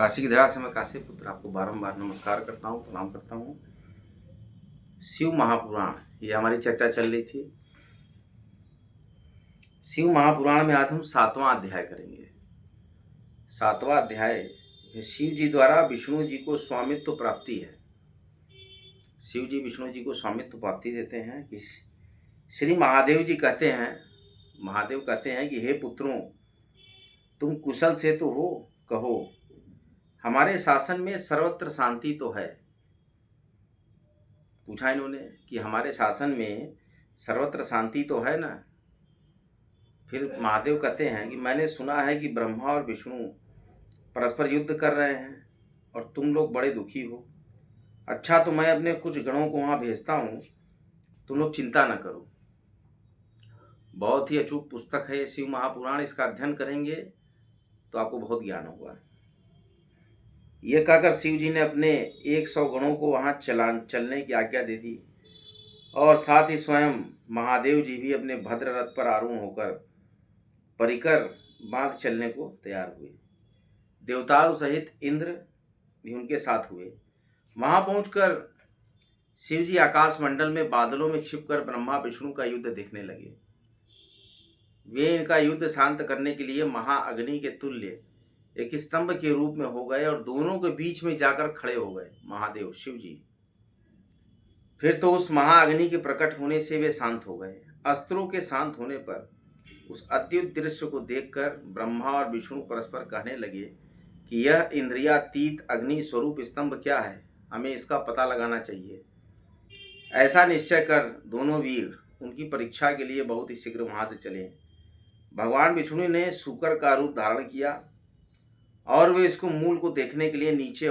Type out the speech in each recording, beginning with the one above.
काशी की धरा से मैं काशी पुत्र आपको बारंबार नमस्कार करता हूँ, प्रणाम करता हूँ। शिव महापुराण ये हमारी चर्चा चल रही थी। शिव महापुराण में आज हम 7वां अध्याय करेंगे। 7वां अध्याय शिव जी द्वारा विष्णु जी को स्वामित्व प्राप्ति है। शिव जी विष्णु जी को स्वामित्व प्राप्ति देते हैं कि श्री महादेव जी कहते हैं, महादेव कहते हैं कि हे पुत्रों, तुम कुशल से तो हो, कहो हमारे शासन में सर्वत्र शांति तो है। पूछा इन्होंने कि हमारे शासन में सर्वत्र शांति तो है ना। फिर महादेव कहते हैं कि मैंने सुना है कि ब्रह्मा और विष्णु परस्पर युद्ध कर रहे हैं और तुम लोग बड़े दुखी हो। अच्छा, तो मैं अपने कुछ गणों को वहाँ भेजता हूँ, तुम लोग चिंता न करो। बहुत ही अचूक पुस्तक है ये शिव महापुराण। इसका अध्ययन करेंगे तो आपको बहुत ज्ञान होगा। ये कहकर शिव जी ने अपने 100 गणों को वहाँ चलने की आज्ञा दे दी और साथ ही स्वयं महादेव जी भी अपने भद्र रथ पर आरूढ़ होकर परिकर बांध चलने को तैयार हुए। देवताओं सहित इंद्र भी उनके साथ हुए। वहाँ पहुंचकर शिव जी आकाश मंडल में बादलों में छिपकर ब्रह्मा विष्णु का युद्ध देखने लगे। वे इनका युद्ध शांत करने के लिए महाअग्नि के तुल्य एक स्तंभ के रूप में हो गए और दोनों के बीच में जाकर खड़े हो गए महादेव शिव जी। फिर तो उस महाअग्नि के प्रकट होने से वे शांत हो गए। अस्त्रों के शांत होने पर उस अद्भुत दृश्य को देखकर ब्रह्मा और विष्णु परस्पर कहने लगे कि यह इंद्रियातीत अग्नि स्वरूप स्तंभ क्या है, हमें इसका पता लगाना चाहिए। ऐसा निश्चय कर दोनों वीर उनकी परीक्षा के लिए बहुत ही शीघ्र वहां से चले। भगवान विष्णु ने शूकर का रूप धारण किया और वे इसको मूल को देखने के लिए नीचे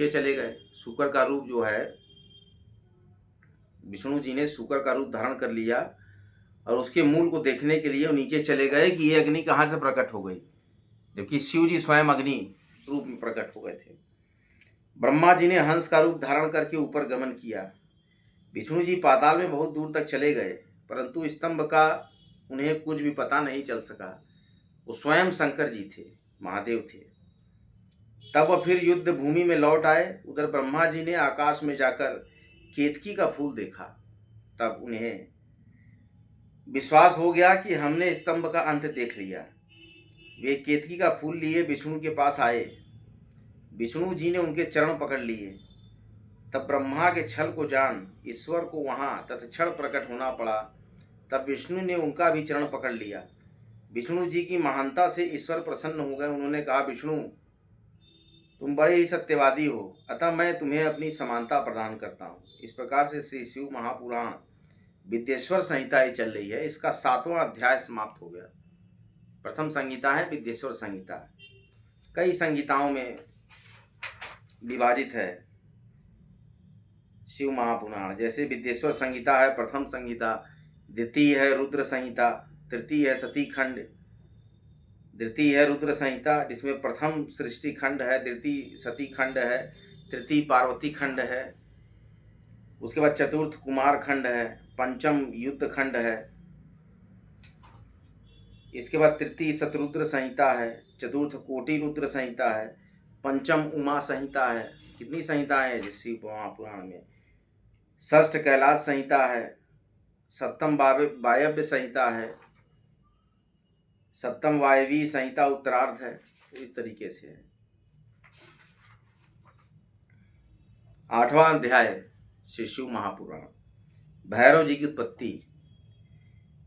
चले गए। शूकर का रूप जो है, विष्णु जी ने शूकर का रूप धारण कर लिया और उसके मूल को देखने के लिए नीचे चले गए कि ये अग्नि कहाँ से प्रकट हो गई, जबकि शिव जी स्वयं अग्नि रूप में प्रकट हो गए थे। ब्रह्मा जी ने हंस का रूप धारण करके ऊपर गमन किया। विष्णु जी पाताल में बहुत दूर तक चले गए, परंतु स्तंभ का उन्हें कुछ भी पता नहीं चल सका। वो स्वयं शंकर जी थे, महादेव थे। तब वह फिर युद्ध भूमि में लौट आए। उधर ब्रह्मा जी ने आकाश में जाकर केतकी का फूल देखा। तब उन्हें विश्वास हो गया कि हमने स्तंभ का अंत देख लिया। वे केतकी का फूल लिए विष्णु के पास आए। विष्णु जी ने उनके चरण पकड़ लिए। तब ब्रह्मा के छल को जान ईश्वर को वहाँ तत्क्षण प्रकट होना पड़ा। तब विष्णु ने उनका भी चरण पकड़ लिया। विष्णु जी की महानता से ईश्वर प्रसन्न हो गए। उन्होंने कहा, विष्णु तुम बड़े ही सत्यवादी हो, अतः मैं तुम्हें अपनी समानता प्रदान करता हूँ। इस प्रकार से श्री शिव महापुराण विद्येश्वर संहिता ही चल रही है। इसका 7वां अध्याय समाप्त हो गया। प्रथम संहिता है विद्येश्वर संहिता। कई संहिताओं में विभाजित है शिव महापुराण। जैसे विद्येश्वर संहिता है प्रथम संहिता, द्वितीय है रुद्र संहिता, तृतीय है सती खंड, द्वितीय है रुद्र संहिता जिसमें प्रथम सृष्टि खंड है, द्वितीय सती खंड है, तृतीय पार्वती खंड है, उसके बाद चतुर्थ कुमार खंड है, पंचम युद्ध खंड है, इसके बाद तृतीय शतरुद्र संहिता है, चतुर्थ कोटि रुद्र संहिता है, पंचम उमा संहिता है। कितनी संहिताएं हैं जिस शिव महापुराण में? षष्ठ कैलाश संहिता है, सप्तम वायव्य संहिता है, सप्तम वायवी संहिता उत्तरार्ध है। तो इस तरीके से है। 8वां अध्याय श्री शिव महापुराण। भैरव जी की उत्पत्ति।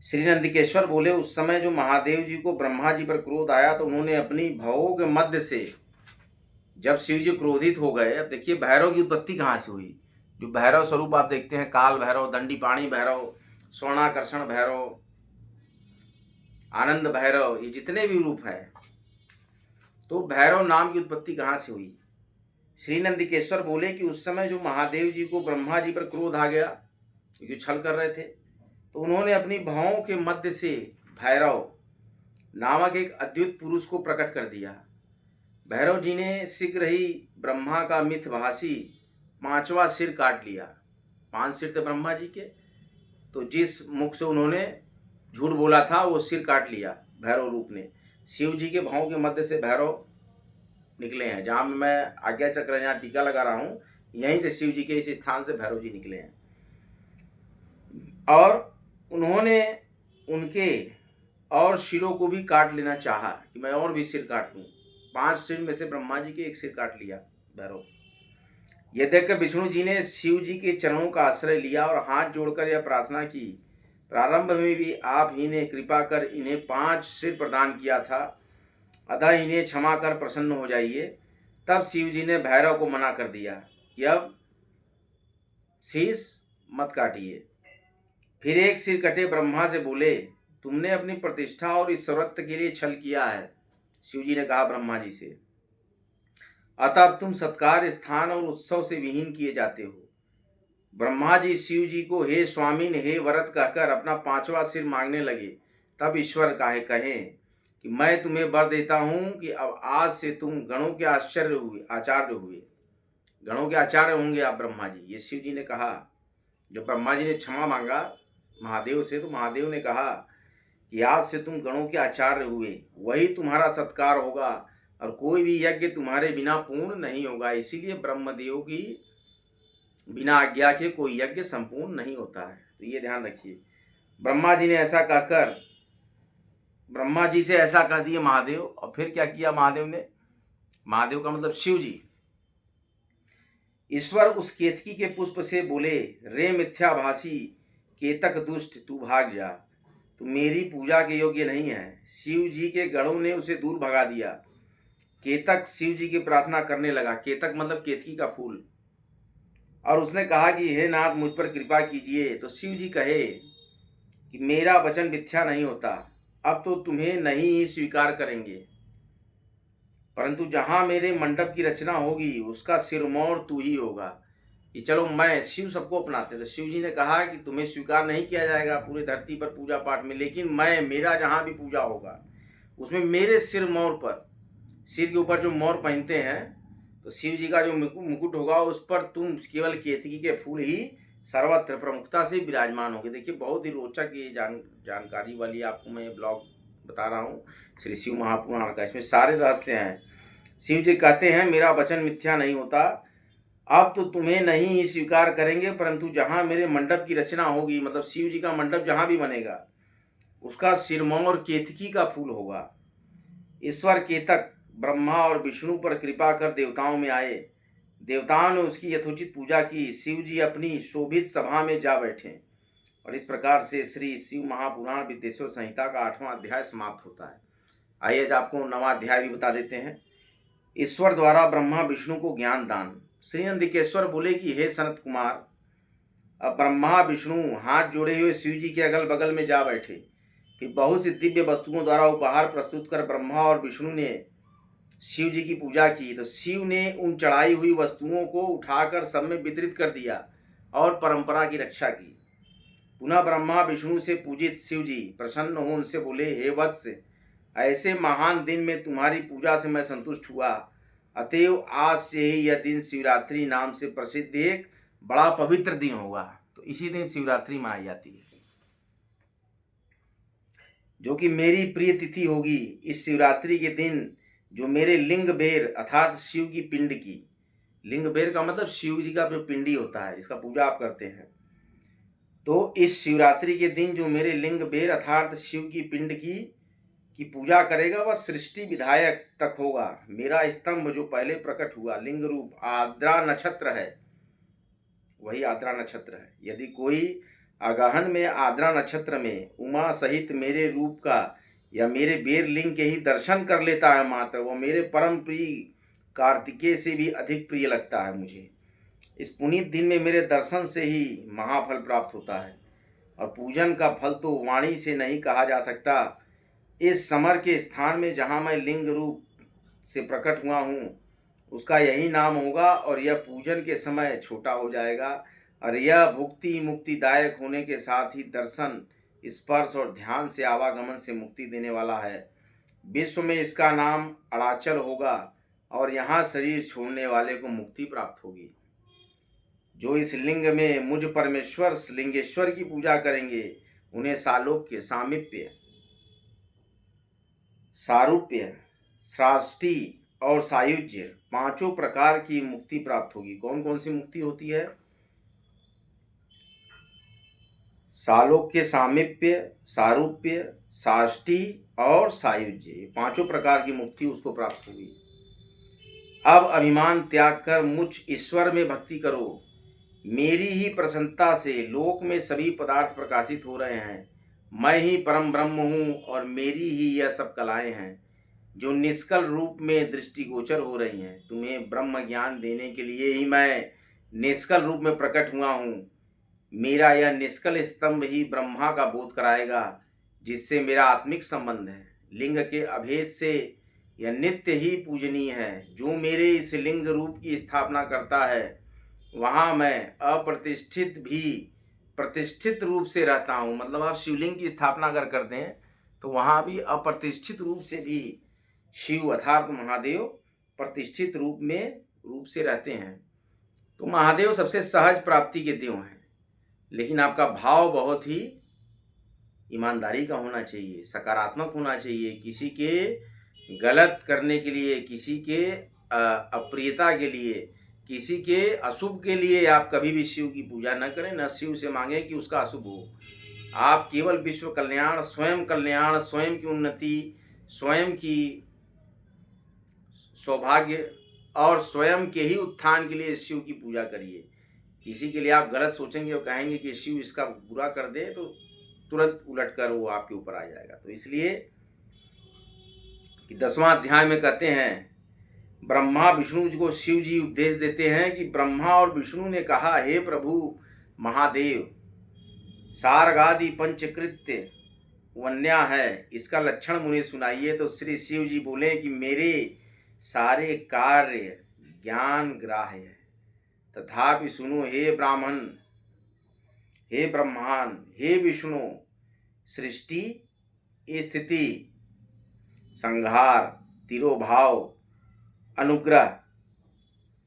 श्री नंदिकेश्वर बोले, उस समय जो महादेव जी को ब्रह्मा जी पर क्रोध आया तो उन्होंने अपनी भवों के मध्य से, जब शिव जी क्रोधित हो गए, अब देखिए भैरव की उत्पत्ति कहाँ से हुई। जो भैरव स्वरूप आप देखते हैं, काल भैरव, दंडीपाणी भैरव, स्वर्णाकर्षण भैरव, आनंद भैरव, ये जितने भी रूप हैं, तो भैरव नाम की उत्पत्ति कहाँ से हुई। श्री नंदिकेश्वर बोले कि उस समय जो महादेव जी को ब्रह्मा जी पर क्रोध आ गया, जो छल कर रहे थे, तो उन्होंने अपनी भवों के मध्य से भैरव नामक एक अद्भुत पुरुष को प्रकट कर दिया। भैरव जी ने शीघ्र ही ब्रह्मा का मिथभाषी 5वां सिर काट लिया। 5 सिर थे ब्रह्मा जी के, तो जिस मुख से उन्होंने झूठ बोला था वो सिर काट लिया भैरव रूप ने। शिव जी के भावों के मध्य से भैरव निकले हैं। जहाँ मैं आज्ञा चक्र जहाँ टीका लगा रहा हूँ, यहीं से शिव जी के इस स्थान से भैरव जी निकले हैं। और उन्होंने उनके और सिरों को भी काट लेना चाहा कि मैं और भी सिर काट लूँ। 5 सिर में से ब्रह्मा जी के एक सिर काट लिया भैरव। यह देखकर विष्णु जी ने शिव जी के चरणों का आश्रय लिया और हाथ जोड़कर यह प्रार्थना की, प्रारंभ में भी आप ही ने कृपा कर इन्हें 5 सिर प्रदान किया था, अतः इन्हें क्षमा कर प्रसन्न हो जाइए। तब शिव जी ने भैरव को मना कर दिया कि अब शीश मत काटिए। फिर एक सिर कटे ब्रह्मा से बोले, तुमने अपनी प्रतिष्ठा और ईश्वरत्व के लिए छल किया है। शिव जी ने कहा ब्रह्मा जी से, अतः अब तुम सत्कार, स्थान और उत्सव से विहीन किए जाते हो। ब्रह्मा जी शिव जी को हे स्वामीन, हे वरद कहकर अपना 5वां सिर मांगने लगे। तब ईश्वर कहें कि मैं तुम्हें वर देता हूं कि अब आज से तुम गणों के आचार्य हुए, गणों के आचार्य होंगे आप ब्रह्मा जी। ये शिव जी ने कहा। जब ब्रह्मा जी ने क्षमा मांगा महादेव से, तो महादेव ने कहा कि आज से तुम गणों के आचार्य हुए, वही तुम्हारा सत्कार होगा और कोई भी यज्ञ तुम्हारे बिना पूर्ण नहीं होगा। इसीलिए ब्रह्मदेव की बिना आज्ञा के कोई यज्ञ संपूर्ण नहीं होता है। तो ये ध्यान रखिए। ब्रह्मा जी से ऐसा कह दिए महादेव। और फिर क्या किया महादेव ने? महादेव का मतलब शिव जी। ईश्वर उस केतकी के पुष्प से बोले, रे मिथ्याभासी केतक दुष्ट, तू भाग जा, तू मेरी पूजा के योग्य नहीं है। शिव जी के गणों ने उसे दूर भगा दिया। केतक शिव जी की प्रार्थना करने लगा। केतक मतलब केतकी का फूल। और उसने कहा कि हे नाथ, मुझ पर कृपा कीजिए। तो शिव जी कहे कि मेरा वचन मिथ्या नहीं होता, अब तो तुम्हें नहीं ही स्वीकार करेंगे, परंतु जहाँ मेरे मंडप की रचना होगी उसका सिरमौर तू ही होगा। कि चलो मैं, शिव सबको अपनाते। तो शिव जी ने कहा कि तुम्हें स्वीकार नहीं किया जाएगा पूरी धरती पर पूजा पाठ में, लेकिन मेरा जहाँ भी पूजा होगा उसमें मेरे सिरमौर पर, सिर के ऊपर जो मोर पहनते हैं, तो शिव जी का जो मुकुट होगा उस पर तुम केवल केतकी के फूल ही सर्वत्र प्रमुखता से विराजमान होंगे। देखिए बहुत ही रोचक ये जानकारी वाली आपको मैं ये ब्लॉग बता रहा हूँ श्री शिव महापुराण का। इसमें सारे रहस्य हैं। शिव जी कहते हैं मेरा वचन मिथ्या नहीं होता, अब तो तुम्हें नहीं ही स्वीकार करेंगे, परंतु जहाँ मेरे मंडप की रचना होगी, मतलब शिव जी का मंडप जहाँ भी बनेगा उसका सिरमौर केतकी का फूल होगा। ईश्वर केतक ब्रह्मा और विष्णु पर कृपा कर देवताओं में आए। देवताओं ने उसकी यथोचित पूजा की। शिव जी अपनी शोभित सभा में जा बैठे। और इस प्रकार से श्री शिव महापुराण विद्येश्वर संहिता का 8वां अध्याय समाप्त होता है। आइए आज आपको 9वां अध्याय भी बता देते हैं। ईश्वर द्वारा ब्रह्मा विष्णु को ज्ञान दान। श्री नंदिकेश्वर बोले कि हे सनत कुमार, अब ब्रह्मा विष्णु हाथ जोड़े हुए शिव जी के अगल बगल में जा बैठे। फिर बहुत सी दिव्य वस्तुओं द्वारा उपहार प्रस्तुत कर ब्रह्मा और विष्णु ने शिव जी की पूजा की। तो शिव ने उन चढ़ाई हुई वस्तुओं को उठाकर सब में वितरित कर दिया और परंपरा की रक्षा की। पुनः ब्रह्मा विष्णु से पूजित शिव जी प्रसन्न हो उनसे बोले, हे वत्स, ऐसे महान दिन में तुम्हारी पूजा से मैं संतुष्ट हुआ, अतएव आज से ही यह दिन शिवरात्रि नाम से प्रसिद्ध एक बड़ा पवित्र दिन होगा। तो इसी दिन शिवरात्रि मनाई जाती है, जो कि मेरी प्रिय तिथि होगी। इस शिवरात्रि के दिन जो मेरे लिंग बेर अर्थात शिव की पिंड की, लिंग बेर का मतलब शिव जी का जो पिंडी होता है, इसका पूजा आप करते हैं, तो इस शिवरात्रि के दिन जो मेरे लिंग बेर अर्थात शिव की पिंड की पूजा करेगा वह सृष्टि विधायक तक होगा। मेरा स्तंभ जो पहले प्रकट हुआ लिंग रूप आद्रा नक्षत्र है, वही आद्रा नक्षत्र है। यदि कोई अगहन में आद्रा नक्षत्र में उमा सहित मेरे रूप का या मेरे बेर लिंग के ही दर्शन कर लेता है मात्र, वो मेरे परम प्रिय कार्तिकेय से भी अधिक प्रिय लगता है मुझे। इस पुनीत दिन में मेरे दर्शन से ही महाफल प्राप्त होता है और पूजन का फल तो वाणी से नहीं कहा जा सकता। इस समर के स्थान में जहाँ मैं लिंग रूप से प्रकट हुआ हूँ उसका यही नाम होगा और यह पूजन के समय छोटा हो जाएगा और यह भुक्ति मुक्तिदायक होने के साथ ही दर्शन, स्पर्श और ध्यान से आवागमन से मुक्ति देने वाला है। विश्व में इसका नाम अड़ाचल होगा और यहाँ शरीर छोड़ने वाले को मुक्ति प्राप्त होगी। जो इस लिंग में मुझ परमेश्वर लिंगेश्वर की पूजा करेंगे उन्हें सालोक्य, सामीप्य, सारूप्य, श्राष्टि और सायुज्य, पांचों प्रकार की मुक्ति प्राप्त होगी। कौन कौन सी मुक्ति होती है? सालोक्य, सामीप्य, सारूप्य, साष्टी और सायुज्य, ये पांचों प्रकार की मुक्ति उसको प्राप्त होगी। अब अभिमान त्याग कर मुझ ईश्वर में भक्ति करो। मेरी ही प्रसन्नता से लोक में सभी पदार्थ प्रकाशित हो रहे हैं। मैं ही परम ब्रह्म हूँ और मेरी ही यह सब कलाएं हैं जो निष्कल रूप में दृष्टिगोचर हो रही हैं। तुम्हें ब्रह्म ज्ञान देने के लिए ही मैं निष्कल रूप में प्रकट हुआ हूँ। मेरा यह निष्कल स्तंभ ही ब्रह्मा का बोध कराएगा, जिससे मेरा आत्मिक संबंध है। लिंग के अभेद से यह नित्य ही पूजनीय है। जो मेरे इस लिंग रूप की स्थापना करता है, वहाँ मैं अप्रतिष्ठित भी प्रतिष्ठित रूप से रहता हूँ। मतलब आप शिवलिंग की स्थापना अगर करते हैं तो वहाँ भी अप्रतिष्ठित रूप से भी शिव अर्थात महादेव प्रतिष्ठित रूप से रहते हैं। तो महादेव सबसे सहज प्राप्ति के देव हैं, लेकिन आपका भाव बहुत ही ईमानदारी का होना चाहिए, सकारात्मक होना चाहिए। किसी के गलत करने के लिए, किसी के अप्रियता के लिए, किसी के अशुभ के लिए आप कभी भी शिव की पूजा न करें, न शिव से मांगें कि उसका अशुभ हो। आप केवल विश्व कल्याण, स्वयं की उन्नति, स्वयं की सौभाग्य और स्वयं के ही उत्थान के लिए शिव की पूजा करिए। किसी के लिए आप गलत सोचेंगे और कहेंगे कि शिव इसका बुरा कर दे, तो तुरंत उलट कर वो आपके ऊपर आ जाएगा। तो इसलिए कि 10वां अध्याय में कहते हैं, ब्रह्मा विष्णु जी को शिव जी उपदेश देते हैं कि ब्रह्मा और विष्णु ने कहा, हे प्रभु महादेव, सारगादि पंचकृत्य वन्या है, इसका लक्षण मुझे सुनाइए। तो श्री शिव जी बोले कि मेरे सारे कार्य ज्ञान ग्राह्य है, तथापि सुनो हे ब्राह्मण, हे ब्रह्मान, हे विष्णु, सृष्टि, स्थिति, संहार, तिरोभाव, अनुग्रह,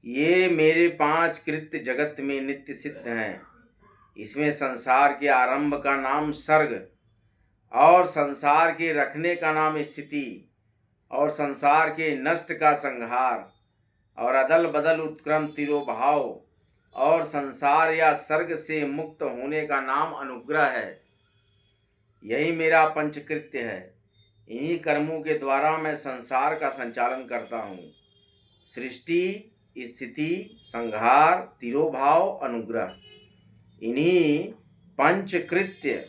ये मेरे 5 कृत्य जगत में नित्य सिद्ध हैं। इसमें संसार के आरंभ का नाम सर्ग और संसार के रखने का नाम स्थिति और संसार के नष्ट का संहार और अदल बदल उत्क्रम तिरोभाव और संसार या सर्ग से मुक्त होने का नाम अनुग्रह है। यही मेरा पंचकृत्य है। इन्हीं कर्मों के द्वारा मैं संसार का संचालन करता हूँ। सृष्टि, स्थिति, संहार, तिरोभाव, अनुग्रह, इन्हीं पंचकृत्य,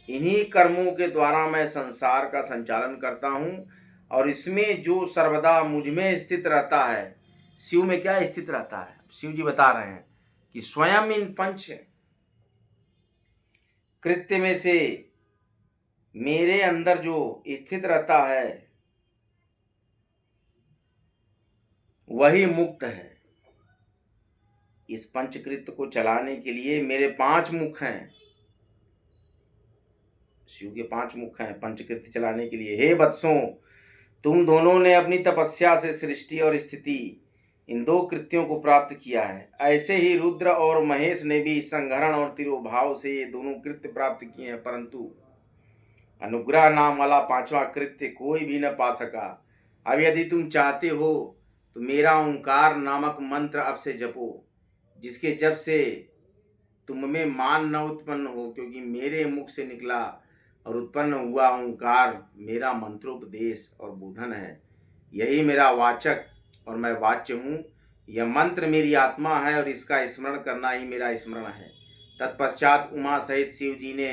इन्हीं कर्मों के द्वारा मैं संसार का संचालन करता हूँ। और इसमें जो सर्वदा मुझ में स्थित रहता है, शिव में क्या स्थित रहता है? शिव जी बता रहे हैं कि स्वयं इन 5 कृत्य में से मेरे अंदर जो स्थित रहता है वही मुक्त है। इस पंचकृत्य को चलाने के लिए मेरे 5 मुख हैं। शिव के 5 मुख हैं पंचकृत्य चलाने के लिए। हे वत्सों, तुम दोनों ने अपनी तपस्या से सृष्टि और स्थिति, इन 2 कृत्यों को प्राप्त किया है। ऐसे ही रुद्र और महेश ने भी संहरण और तिरोभाव से ये दोनों कृत्य प्राप्त किए हैं, परंतु अनुग्रह नाम वाला 5वां कृत्य कोई भी न पा सका। अब यदि तुम चाहते हो तो मेरा ओंकार नामक मंत्र अब से जपो, जिसके जप से तुम में मान न उत्पन्न हो, क्योंकि मेरे मुख से निकला और उत्पन्न हुआ ओंकार मेरा मंत्रोपदेश और बोधन है। यही मेरा वाचक और मैं वाच्य हूँ। यह मंत्र मेरी आत्मा है और इसका स्मरण करना ही मेरा स्मरण है। तत्पश्चात उमा सहित शिव जी ने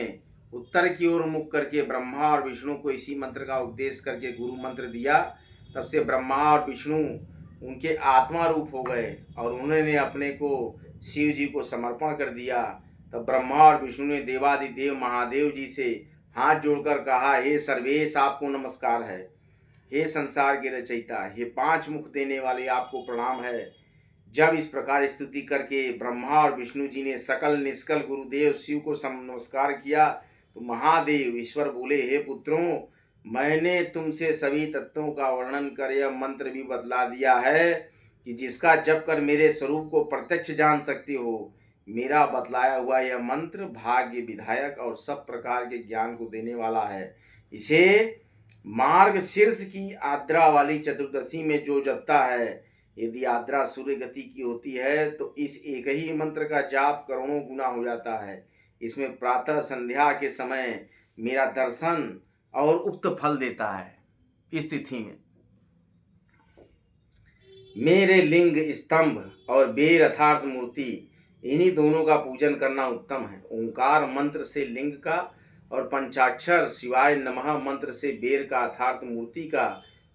उत्तर की ओर मुख करके ब्रह्मा और विष्णु को इसी मंत्र का उपदेश करके गुरु मंत्र दिया। तब से ब्रह्मा और विष्णु उनके आत्मा रूप हो गए और उन्होंने अपने को शिव जी को समर्पण कर दिया। तब ब्रह्मा और विष्णु ने देवादिदेव महादेव जी से हाथ जोड़कर कहा, हे सर्वेश, आपको नमस्कार है। हे संसार के रचयिता, हे 5 मुख देने वाले, आपको प्रणाम है। जब इस प्रकार स्तुति करके ब्रह्मा और विष्णु जी ने सकल निष्कल गुरुदेव शिव को नमस्कार किया तो महादेव ईश्वर बोले, हे पुत्रों, मैंने तुमसे सभी तत्वों का वर्णन कर यह मंत्र भी बतला दिया है कि जिसका जप कर मेरे स्वरूप को प्रत्यक्ष जान सकते हो। मेरा बतलाया हुआ यह मंत्र भाग्य विधायक और सब प्रकार के ज्ञान को देने वाला है। इसे मार्ग शीर्ष की आद्रा वाली चतुर्दशी में जो जपता है, यदि आद्रा सूर्य गति की होती है तो इस एक ही मंत्र का जाप करोड़ों गुना हो जाता है। इसमें प्रातः संध्या के समय मेरा दर्शन और उक्त फल देता है। इस तिथि में मेरे लिंग, स्तंभ और बेर अर्थात मूर्ति, इन्हीं दोनों का पूजन करना उत्तम है। ओंकार मंत्र से लिंग का और पंचाक्षर शिवाय नमः मंत्र से बेर का अर्थात मूर्ति का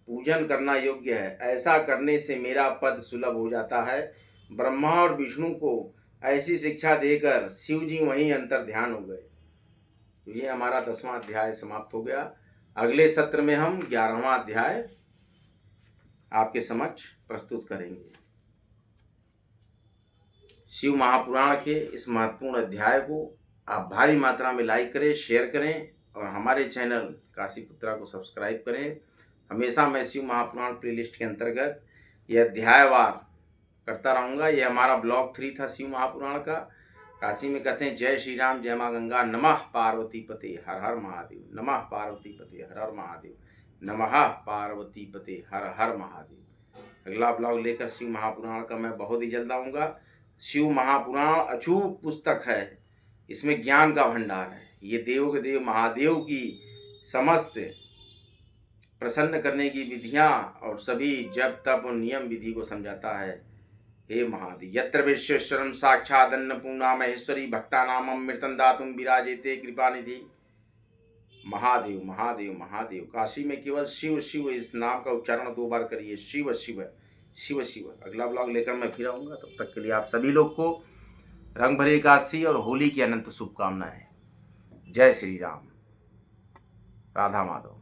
पूजन करना योग्य है। ऐसा करने से मेरा पद सुलभ हो जाता है। ब्रह्मा और विष्णु को ऐसी शिक्षा देकर शिव जी वहीं अंतर ध्यान हो गए। तो ये हमारा 10वां अध्याय समाप्त हो गया। अगले सत्र में हम 11वां अध्याय आपके समक्ष प्रस्तुत करेंगे। शिव महापुराण के इस महत्वपूर्ण अध्याय को आप भारी मात्रा में लाइक करें, शेयर करें और हमारे चैनल काशीपुत्रा को सब्सक्राइब करें। हमेशा मैं शिव महापुराण प्लेलिस्ट के अंतर्गत यह अध्यायवार करता रहूँगा। यह हमारा ब्लॉग 3 था शिव महापुराण का। काशी में कहते हैं जय श्री राम, जय माँ गंगा, नमः पार्वती पते हर हर महादेव, नमः पार्वती पते हर हर महादेव, नमः पार्वती पते हर हर महादेव। अगला ब्लॉग लेकर शिव महापुराण का मैं बहुत ही जल्द आऊँगा। शिव महापुराण अचूक पुस्तक है, इसमें ज्ञान का भंडार है। ये देव के देव महादेव की समस्त प्रसन्न करने की विधियाँ और सभी जप तप और नियम विधि को समझाता है। हे महादेव, यत्र विश्वेश्वरम साक्षात् अन्नपूर्णा महेश्वरी भक्तानाम अमृतं दातुं विराजेते कृपानिधि। महादेव महादेव महादेव। काशी में केवल शिव शिव इस नाम का उच्चारण 2 बार करिए, शिव शिव शिव शिव। अगला ब्लॉग लेकर मैं फिर आऊँगा। तब तक के लिए आप सभी लोग को रंग भरी एकादशी और होली की अनंत शुभकामनाएं। जय श्री राम, राधा माधव।